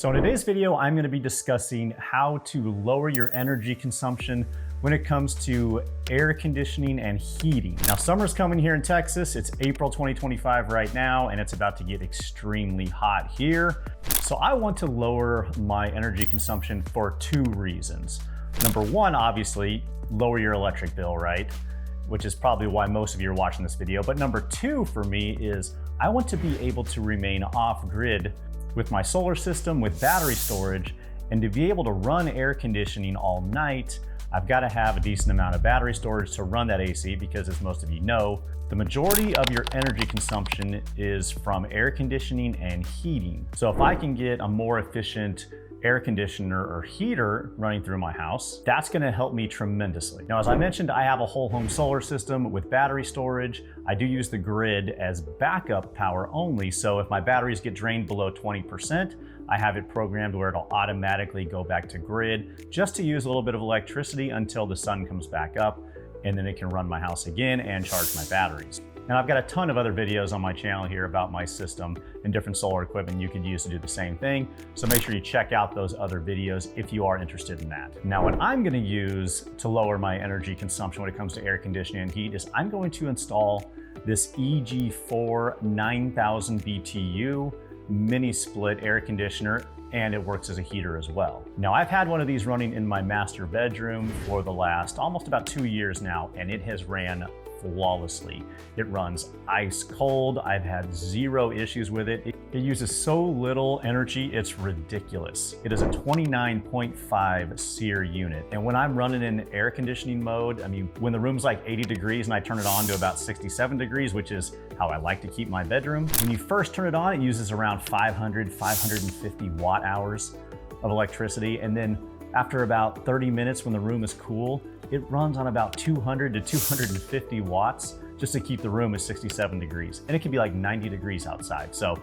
So in today's video, I'm going to be discussing how to lower your energy consumption when it comes to air conditioning and heating. Now, summer's coming here in Texas. It's April 2025 right now, and it's about to get extremely hot here. So I want to lower my energy consumption for two reasons. Number one, obviously, lower your electric bill, right? Which is probably why most of you are watching this video. But number two for me is I want to be able to remain off grid with my solar system, with battery storage, and to be able to run air conditioning all night, I've got to have a decent amount of battery storage to run that AC because, as most of you know, the majority of your energy consumption is from air conditioning and heating. So if I can get a more efficient air conditioner or heater running through my house, that's gonna help me tremendously. Now, as I mentioned, I have a whole home solar system with battery storage. I do use the grid as backup power only, so if my batteries get drained below 20%, I have it programmed where it'll automatically go back to grid just to use a little bit of electricity until the sun comes back up, and then it can run my house again and charge my batteries. And I've got a ton of other videos on my channel here about my system and different solar equipment you could use to do the same thing. So make sure you check out those other videos if you are interested in that. Now, what I'm gonna use to lower my energy consumption when it comes to air conditioning and heat is I'm going to install this EG4 9000 BTU mini split air conditioner, and it works as a heater as well. Now, I've had one of these running in my master bedroom for the last almost about 2 years now, and it has ran flawlessly. It runs ice cold. I've had zero issues with it. It uses so little energy, it's ridiculous. It is a 29.5 SEER unit. And when I'm running in air conditioning mode, I mean, when the room's like 80 degrees and I turn it on to about 67 degrees, which is how I like to keep my bedroom, when you first turn it on, it uses around 550 watt hours of electricity. And then after about 30 minutes when the room is cool, it runs on about 200 to 250 watts just to keep the room at 67 degrees. And it can be like 90 degrees outside. So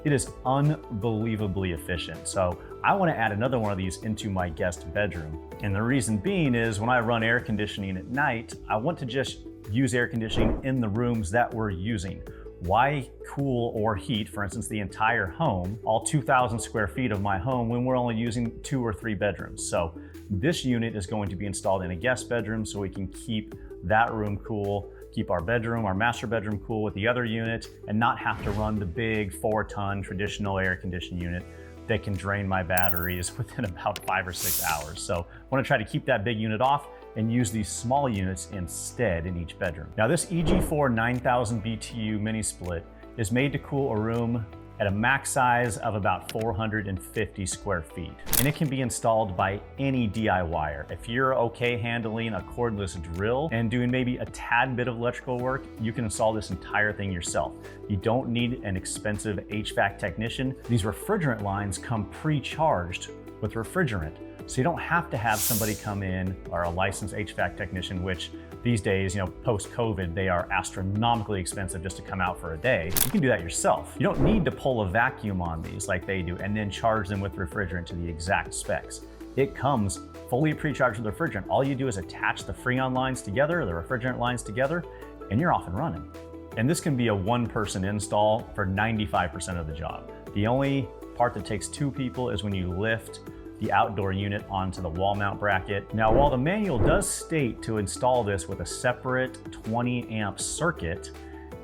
it is unbelievably efficient. So I want to add another one of these into my guest bedroom. And the reason being is when I run air conditioning at night, I want to just use air conditioning in the rooms that we're using. Why cool or heat, for instance, the entire home, all 2,000 square feet of my home when we're only using 2 or 3 bedrooms? So this unit is going to be installed in a guest bedroom so we can keep that room cool, keep our bedroom, our master bedroom cool with the other unit, and not have to run the big 4-ton traditional air conditioning unit that can drain my batteries within about 5 or 6 hours. So I want to try to keep that big unit off and use these small units instead in each bedroom. Now, this EG4 9000 BTU mini split is made to cool a room at a max size of about 450 square feet. And it can be installed by any DIYer. If you're okay handling a cordless drill and doing maybe a tad bit of electrical work, you can install this entire thing yourself. You don't need an expensive HVAC technician. These refrigerant lines come pre-charged with refrigerant. So you don't have to have somebody come in, or a licensed HVAC technician, which these days, post-COVID, they are astronomically expensive just to come out for a day. You can do that yourself. You don't need to pull a vacuum on these like they do and then charge them with refrigerant to the exact specs. It comes fully pre-charged with refrigerant. All you do is attach the Freon lines together, the refrigerant lines together, and you're off and running. And this can be a one-person install for 95% of the job. The only part that takes 2 people is when you lift the outdoor unit onto the wall mount bracket. Now, while the manual does state to install this with a separate 20 amp circuit,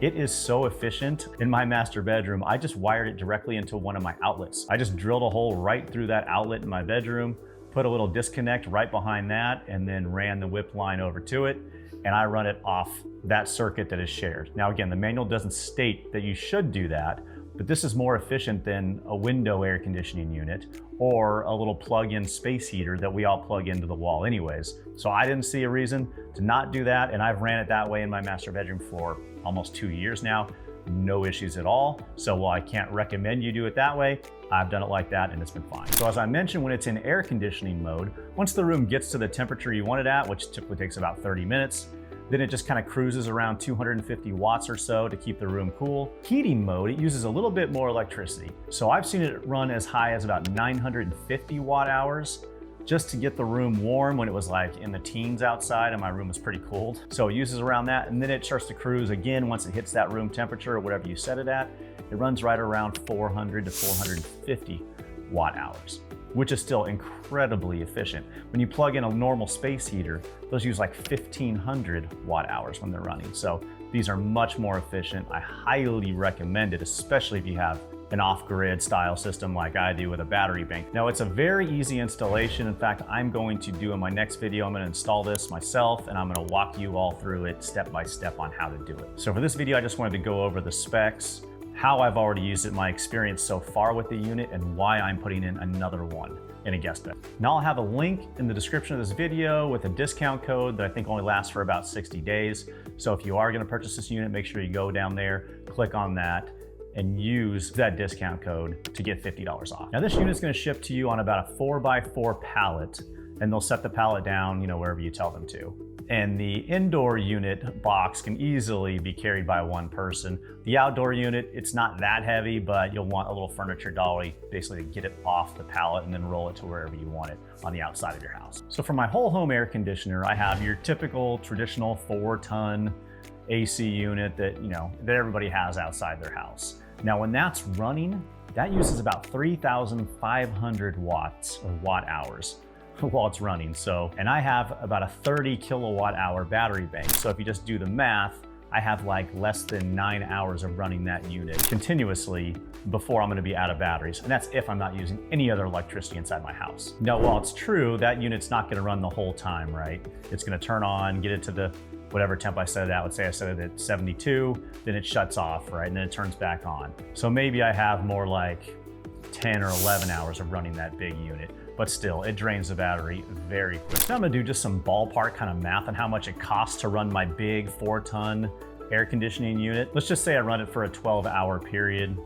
it is so efficient. In my master bedroom, I just wired it directly into one of my outlets. I just drilled a hole right through that outlet in my bedroom, put a little disconnect right behind that, and then ran the whip line over to it, and I run it off that circuit that is shared. Now, again, the manual doesn't state that you should do that, but this is more efficient than a window air conditioning unit or a little plug-in space heater that we all plug into the wall anyways. So I didn't see a reason to not do that, and I've ran it that way in my master bedroom for almost 2 years now. No issues at all. So while I can't recommend you do it that way, I've done it like that and it's been fine. So as I mentioned, when it's in air conditioning mode, once the room gets to the temperature you want it at, which typically takes about 30 minutes, then it just kind of cruises around 250 watts or so to keep the room cool. Heating mode, it uses a little bit more electricity. So I've seen it run as high as about 950 watt hours just to get the room warm when it was like in the teens outside and my room was pretty cold. So it uses around that, and then it starts to cruise again once it hits that room temperature or whatever you set it at. It runs right around 400 to 450 watt hours, which is still incredibly efficient. When you plug in a normal space heater, those use like 1500 watt hours when they're running. So these are much more efficient. I highly recommend it, especially if you have an off-grid style system like I do with a battery bank. Now, it's a very easy installation. In fact, I'm going to do in my next video, I'm going to install this myself and I'm going to walk you all through it step by step on how to do it. So for this video, I just wanted to go over the specs, how I've already used it, my experience so far with the unit, and why I'm putting in another one in a guest bed. Now I'll have a link in the description of this video with a discount code that I think only lasts for about 60 days. So if you are going to purchase this unit, make sure you go down there, click on that, and use that discount code to get $50 off. Now this unit's going to ship to you on about a 4x4 pallet, and they'll set the pallet down, wherever you tell them to. And the indoor unit box can easily be carried by one person. The outdoor unit, it's not that heavy, but you'll want a little furniture dolly basically to get it off the pallet and then roll it to wherever you want it on the outside of your house. So for my whole home air conditioner, I have your typical traditional 4-ton AC unit that everybody has outside their house. Now when that's running, that uses about 3,500 watts or watt hours while it's running. And I have about a 30 kilowatt hour battery bank. So if you just do the math, I have like less than 9 hours of running that unit continuously before I'm going to be out of batteries. And that's if I'm not using any other electricity inside my house. Now, while it's true, that unit's not going to run the whole time, right? It's going to turn on, get it to the whatever temp I set it at. Let's say I set it at 72, then it shuts off, right? And then it turns back on. So maybe I have more like 10 or 11 hours of running that big unit, but still it drains the battery very quick. Now I'm gonna do just some ballpark kind of math on how much it costs to run my big 4-ton air conditioning unit. Let's just say I run it for a 12-hour period,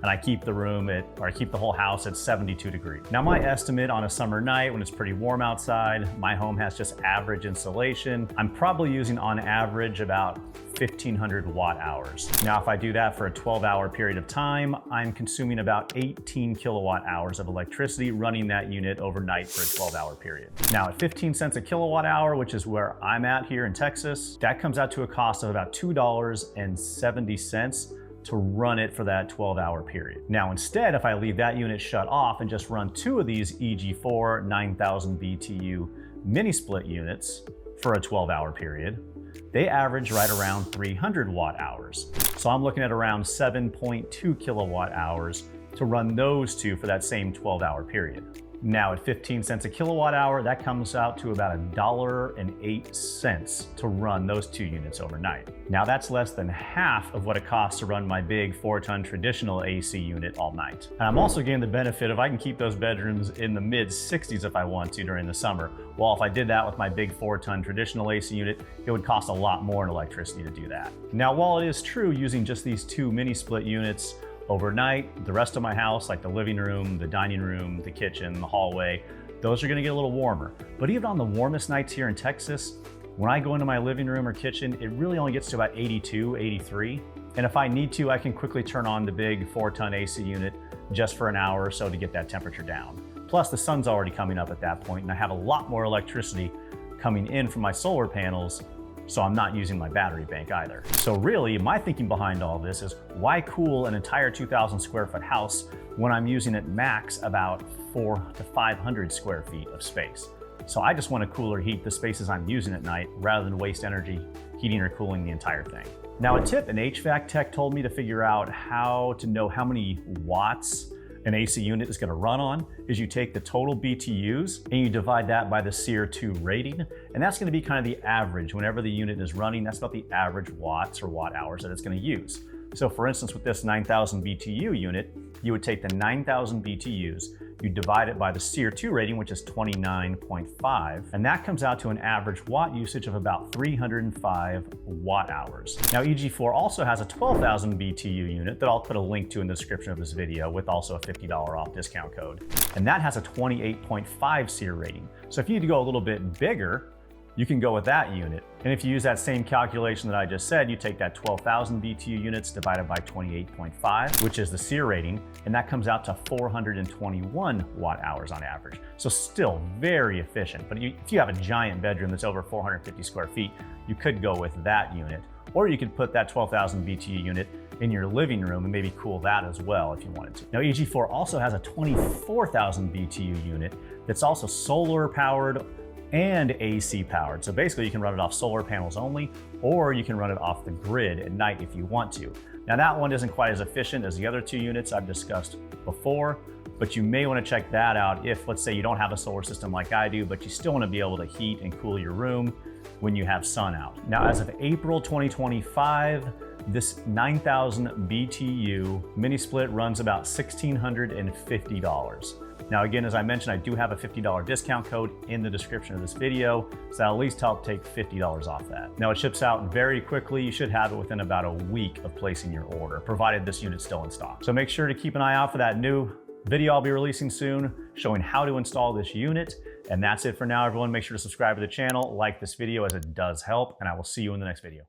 and I keep I keep the whole house at 72 degrees. Now my estimate on a summer night when it's pretty warm outside, my home has just average insulation. I'm probably using on average about 1,500 watt hours. Now, if I do that for a 12-hour period of time, I'm consuming about 18 kilowatt hours of electricity running that unit overnight for a 12-hour period. Now, at 15 cents a kilowatt hour, which is where I'm at here in Texas, that comes out to a cost of about $2.70 to run it for that 12-hour period. Now, instead, if I leave that unit shut off and just run 2 of these EG4 9,000 BTU mini split units for a 12-hour period, they average right around 300 watt hours. So I'm looking at around 7.2 kilowatt hours to run those 2 for that same 12-hour period. Now at 15 cents a kilowatt hour, that comes out to about $1.08 to run those 2 units overnight. Now that's less than half of what it costs to run my big 4-ton traditional AC unit all night. And I'm also getting the benefit of I can keep those bedrooms in the mid 60s if I want to during the summer. While if I did that with my big 4-ton traditional AC unit, it would cost a lot more in electricity to do that. Now, while it is true using just these 2 mini split units overnight, the rest of my house, like the living room, the dining room, the kitchen, the hallway, those are gonna get a little warmer. But even on the warmest nights here in Texas, when I go into my living room or kitchen, it really only gets to about 82, 83. And if I need to, I can quickly turn on the big 4-ton AC unit just for an hour or so to get that temperature down. Plus the sun's already coming up at that point, and I have a lot more electricity coming in from my solar panels, so I'm not using my battery bank either. So really, my thinking behind all this is why cool an entire 2,000 square foot house when I'm using at max about 400 to 500 square feet of space? So I just want to cool or heat the spaces I'm using at night rather than waste energy heating or cooling the entire thing. Now, a tip an HVAC tech told me to figure out how to know how many watts an AC unit is going to run on is you take the total BTUs and you divide that by the SEER 2 rating, and that's going to be kind of the average. Whenever the unit is running, that's about the average watts or watt hours that it's going to use. So for instance, with this 9,000 BTU unit, you would take the 9,000 BTUs, you divide it by the SEER 2 rating, which is 29.5, and that comes out to an average watt usage of about 305 watt hours. Now EG4 also has a 12,000 BTU unit that I'll put a link to in the description of this video with also a $50 off discount code. And that has a 28.5 SEER rating. So if you need to go a little bit bigger, you can go with that unit. And if you use that same calculation that I just said, you take that 12,000 BTU units divided by 28.5, which is the SEER rating, and that comes out to 421 watt hours on average. So still very efficient. But if you have a giant bedroom that's over 450 square feet, you could go with that unit. Or you could put that 12,000 BTU unit in your living room and maybe cool that as well if you wanted to. Now, EG4 also has a 24,000 BTU unit that's also solar powered and AC powered. So basically you can run it off solar panels only, or you can run it off the grid at night if you want to. Now that one isn't quite as efficient as the other two units I've discussed before, but you may want to check that out if, let's say, you don't have a solar system like I do, but you still want to be able to heat and cool your room when you have sun out. Now, as of April 2025, this 9,000 BTU mini split runs about $1,650. Now, again, as I mentioned, I do have a $50 discount code in the description of this video, so that'll at least help take $50 off that. Now, it ships out very quickly. You should have it within about a week of placing your order, provided this unit's still in stock. So make sure to keep an eye out for that new video I'll be releasing soon, showing how to install this unit. And that's it for now, everyone. Make sure to subscribe to the channel, like this video as it does help, and I will see you in the next video.